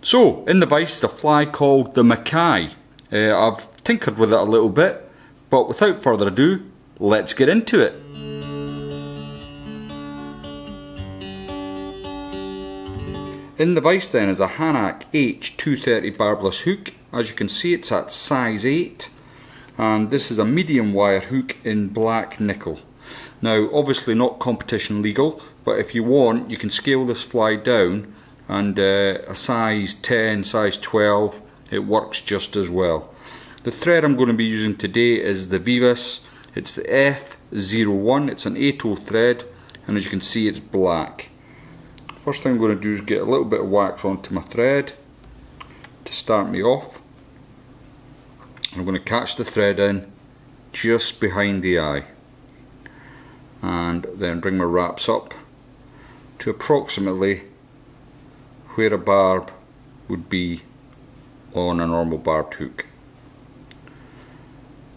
So, in the vise is a fly called the Mckay. I've tinkered with it a little bit, but without further ado, let's get into it. In the vise then is a Hanak H230 barbless hook. As you can see, it's at size 8, and this is a medium wire hook in black nickel. Now obviously not competition legal, but if you want you can scale this fly down, and a size 10, size 12, it works just as well. The thread I'm going to be using today is the Veevus. It's the F01, it's an 8/0 thread, and as you can see it's black. First thing I'm going to do is get a little bit of wax onto my thread to start me off. I'm going to catch the thread in just behind the eye, and then bring my wraps up to approximately where a barb would be on a normal barbed hook.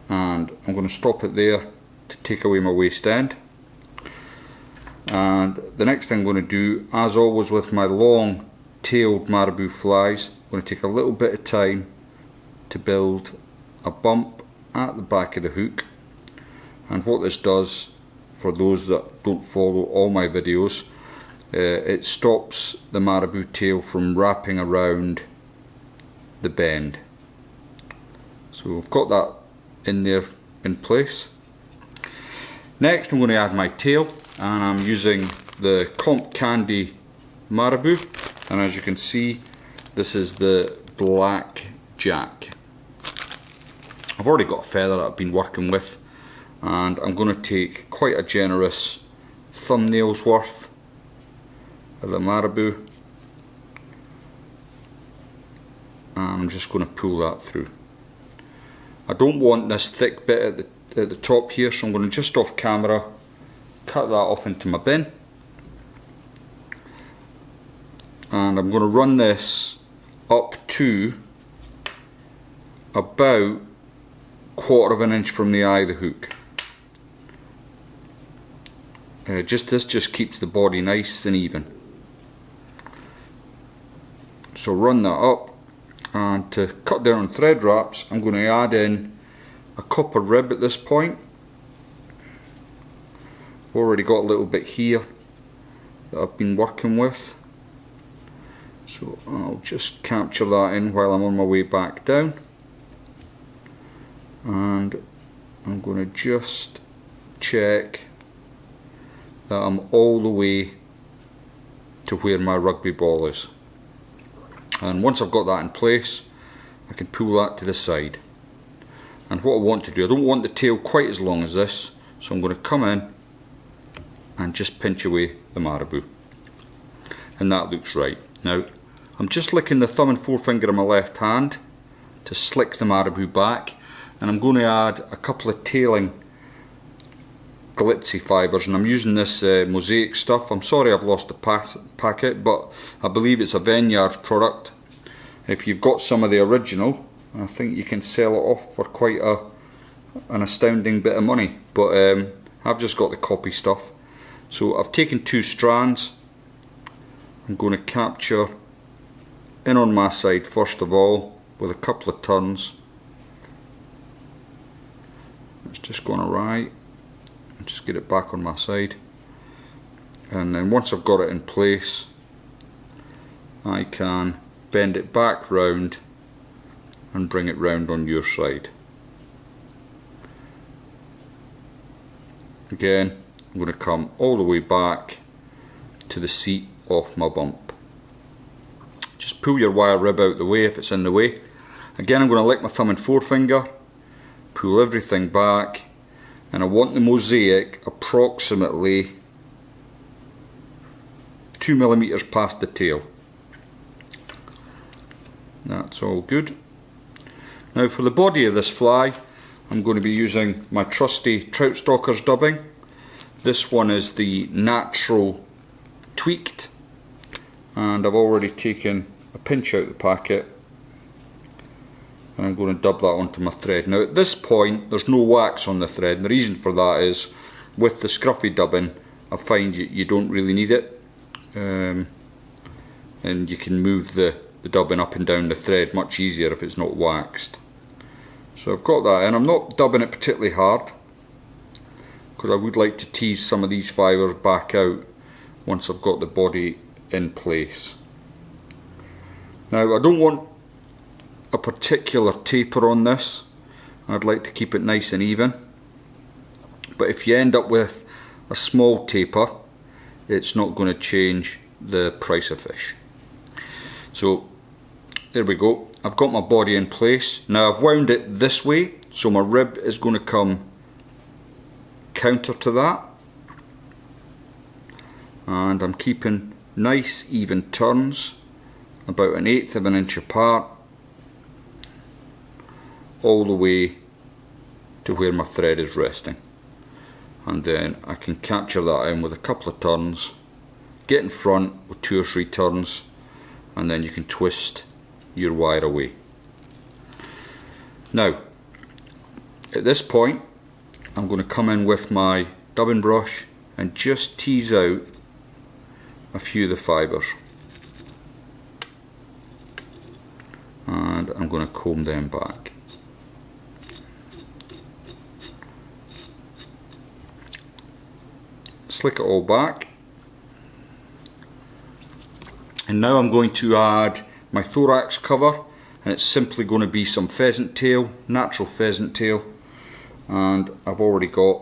And I'm going to stop it there to take away my waste end. And the next thing I'm going to do, as always with my long tailed marabou flies, I'm going to take a little bit of time to build a bump at the back of the hook. And what this does, for those that don't follow all my videos, it stops the marabou tail from wrapping around the bend. So I've got that in there in place. Next I'm going to add my tail, and I'm using the Comp Candy marabou, and as you can see this is the black jack. I've already got a feather that I've been working with, and I'm going to take quite a generous thumbnail's worth of the marabou, and I'm just going to pull that through. I don't want this thick bit at the top here, so I'm going to just off camera cut that off into my bin, and I'm going to run this up to about 1/4 of an inch from the eye of the hook. This just keeps the body nice and even. So run that up, and to cut down on thread wraps I'm going to add in a copper rib at this point. Already got a little bit here that I've been working with, so I'll just capture that in while I'm on my way back down, and I'm going to just check that I'm all the way to where my rugby ball is, and once I've got that in place I can pull that to the side. And what I want to do, I don't want the tail quite as long as this, so I'm going to come in and just pinch away the marabou, and that looks right. Now I'm just licking the thumb and forefinger of my left hand to slick the marabou back, and I'm going to add a couple of tailing glitzy fibres, and I'm using this Mosaic stuff. I'm sorry I've lost the packet, but I believe it's a Vineyards product. If you've got some of the original, I think you can sell it off for quite an astounding bit of money, but I've just got the copy stuff. So I've taken 2 strands. I'm going to capture in on my side first of all with a couple of turns. It's just going awry. Just get it back on my side, and then once I've got it in place I can bend it back round and bring it round on your side. Again I'm going to come all the way back to the seat of my bump. Just pull your wire rib out the way if it's in the way. Again I'm going to lick my thumb and forefinger, pull everything back, and I want the Mosaic approximately 2mm past the tail. That's all good. Now for the body of this fly I'm going to be using my trusty Troutstalker's dubbing. This one is the natural tweaked, and I've already taken a pinch out the packet, and I'm going to dub that onto my thread. Now at this point there's no wax on the thread, and the reason for that is with the scruffy dubbing I find you don't really need it, and you can move the the dubbing up and down the thread much easier if it's not waxed. So I've got that in. I'm not dubbing it particularly hard because I would like to tease some of these fibres back out once I've got the body in place. Now I don't want a particular taper on this. I'd like to keep it nice and even, but if you end up with a small taper, it's not going to change the price of fish. So there we go, I've got my body in place. Now I've wound it this way, so my rib is going to come counter to that, and I'm keeping nice even turns, about 1/8 of an inch apart, all the way to where my thread is resting, and then I can capture that in with a couple of turns, get in front with 2 or 3 turns, and then you can twist your wire away. Now at this point I'm going to come in with my dubbing brush and just tease out a few of the fibres, and I'm going to comb them back. Slick it all back, and now I'm going to add my thorax cover, and it's simply going to be some pheasant tail, natural pheasant tail, and I've already got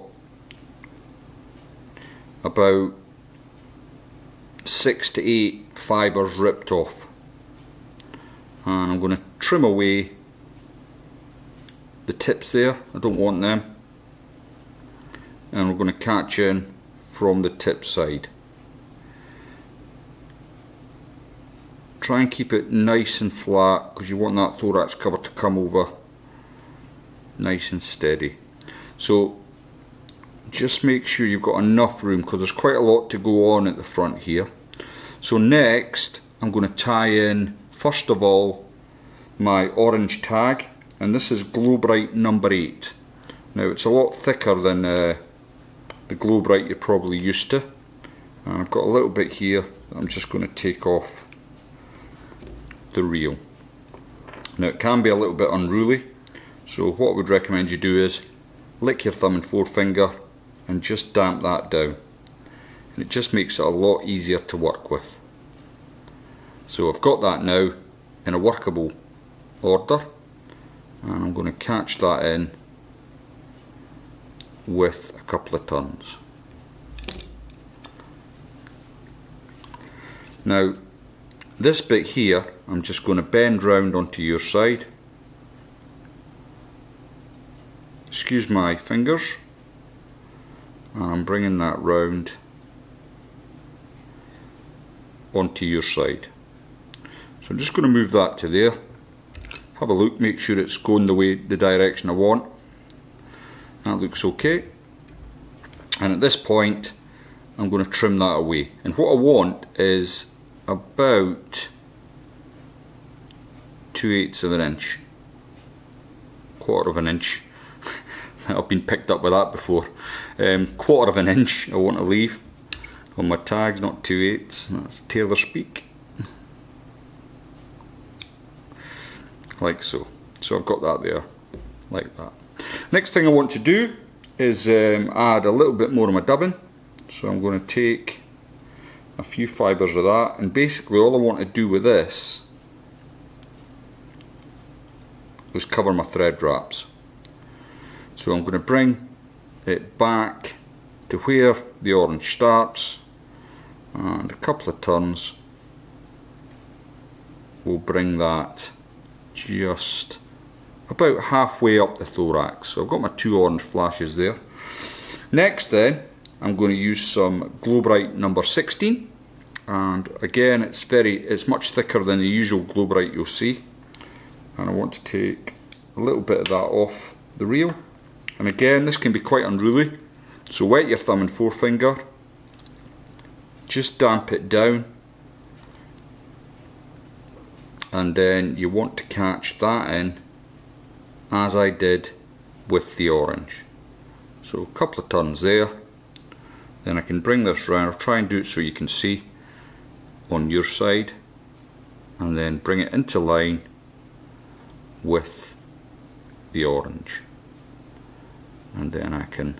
about 6 to 8 fibres ripped off, and I'm going to trim away the tips there. I don't want them, and we're going to catch in from the tip side. Try and keep it nice and flat because you want that thorax cover to come over nice and steady. So just make sure you've got enough room because there's quite a lot to go on at the front here. So next I'm going to tie in, first of all, my orange tag, and this is Brite number 8. Now it's a lot thicker than the Brite you're probably used to, and I've got a little bit here that I'm just going to take off the reel. Now it can be a little bit unruly, so what I would recommend you do is lick your thumb and forefinger and just damp that down, and it just makes it a lot easier to work with. So I've got that now in a workable order, and I'm going to catch that in with a couple of turns. Now this bit here I'm just going to bend round onto your side. Excuse my fingers, and I'm bringing that round onto your side. So I'm just going to move that to there. Have a look, make sure it's going the direction I want. That looks okay, and at this point I'm going to trim that away, and what I want is about 2/8 of an inch, 1/4 of an inch. I've been picked up with that before. 1/4 of an inch I want to leave on my tags, not 2/8. That's tailor speak. Like so. So I've got that there, like that. Next thing I want to do is add a little bit more of my dubbing. So I'm going to take a few fibres of that, and basically all I want to do with this is cover my thread wraps. So I'm going to bring it back to where the orange starts, and a couple of turns will bring that just about halfway up the thorax. So I've got my 2 orange flashes there. Next then I'm going to use some Brite number 16, and again it's much thicker than the usual Brite you'll see, and I want to take a little bit of that off the reel, and again this can be quite unruly, so wet your thumb and forefinger, just damp it down, and then you want to catch that in as I did with the orange. So a couple of turns there, then I can bring this round. I'll try and do it so you can see on your side, and then bring it into line with the orange, and then I can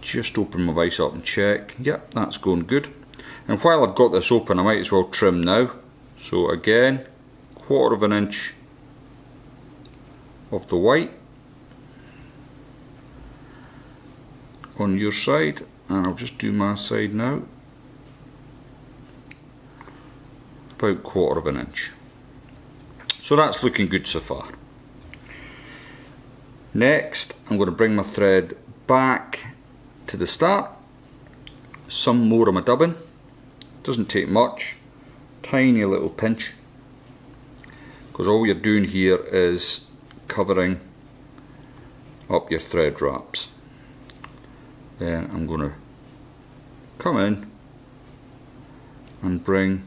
just open my vise up and check. Yep, that's going good. And while I've got this open, I might as well trim now. So again, 1/4 inch of the white on your side, and I'll just do my side now. About 1/4 inch. So that's looking good so far. Next, I'm going to bring my thread back to the start. Some more of my dubbing. Doesn't take much. Tiny little pinch. Because all you're doing here is covering up your thread wraps. Then I'm going to come in and bring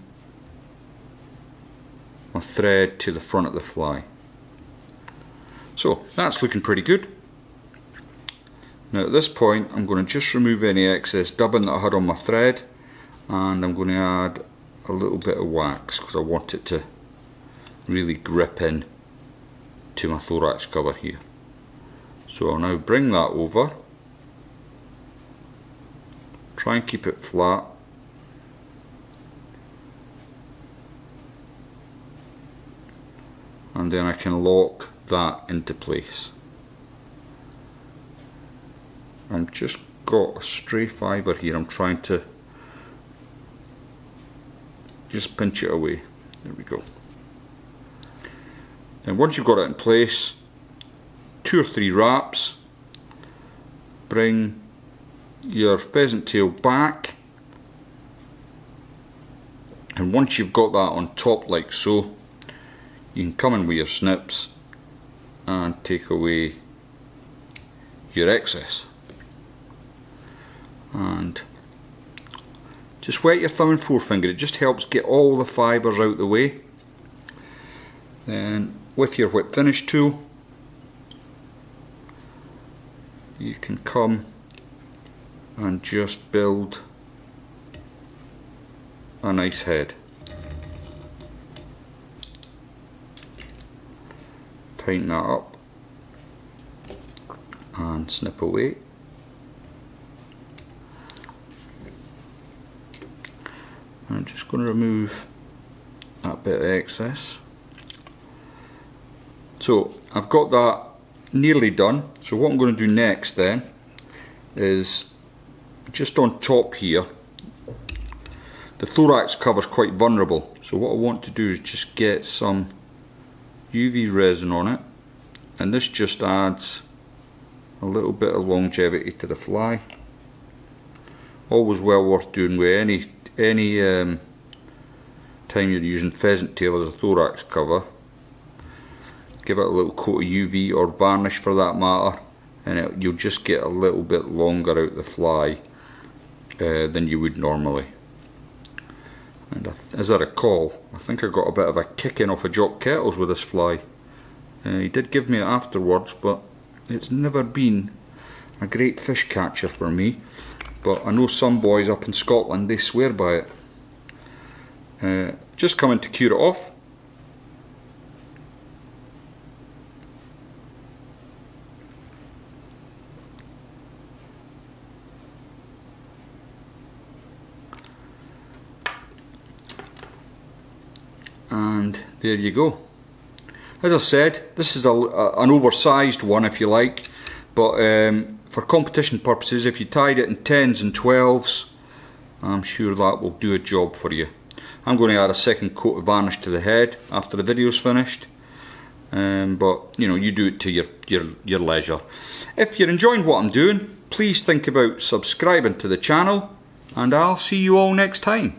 my thread to the front of the fly. So that's looking pretty good. Now at this point I'm going to just remove any excess dubbing that I had on my thread, and I'm going to add a little bit of wax because I want it to really grip in to my thorax cover here. So I'll now bring that over, try and keep it flat, and then I can lock that into place. I've just got a stray fibre here, I'm trying to just pinch it away. There we go. And once you've got it in place, 2 or 3 wraps, bring your pheasant tail back, and once you've got that on top like so, you can come in with your snips and take away your excess. And just wet your thumb and forefinger, it just helps get all the fibres out the way. Then with your whip finish tool, you can come and just build a nice head. Tighten that up and snip away. I'm just going to remove that bit of excess. So I've got that nearly done. So what I'm going to do next then is just on top here, the thorax cover is quite vulnerable. So what I want to do is just get some UV resin on it, and this just adds a little bit of longevity to the fly. Always well worth doing with any time you're using pheasant tail as a thorax cover. Give it a little coat of UV or varnish for that matter, and you'll just get a little bit longer out the fly than you would normally. And as I recall, I think I got a bit of a kicking off of Jock Kettles with this fly. He did give me it afterwards, but it's never been a great fish catcher for me. But I know some boys up in Scotland, they swear by it. Just coming to cure it off. And there you go. As I said, this is an oversized one if you like, but for competition purposes, if you tied it in 10s and 12s, I'm sure that will do a job for you. I'm going to add a second coat of varnish to the head after the video's finished, but you know, you do it to your leisure. If you're enjoying what I'm doing, please think about subscribing to the channel, and I'll see you all next time.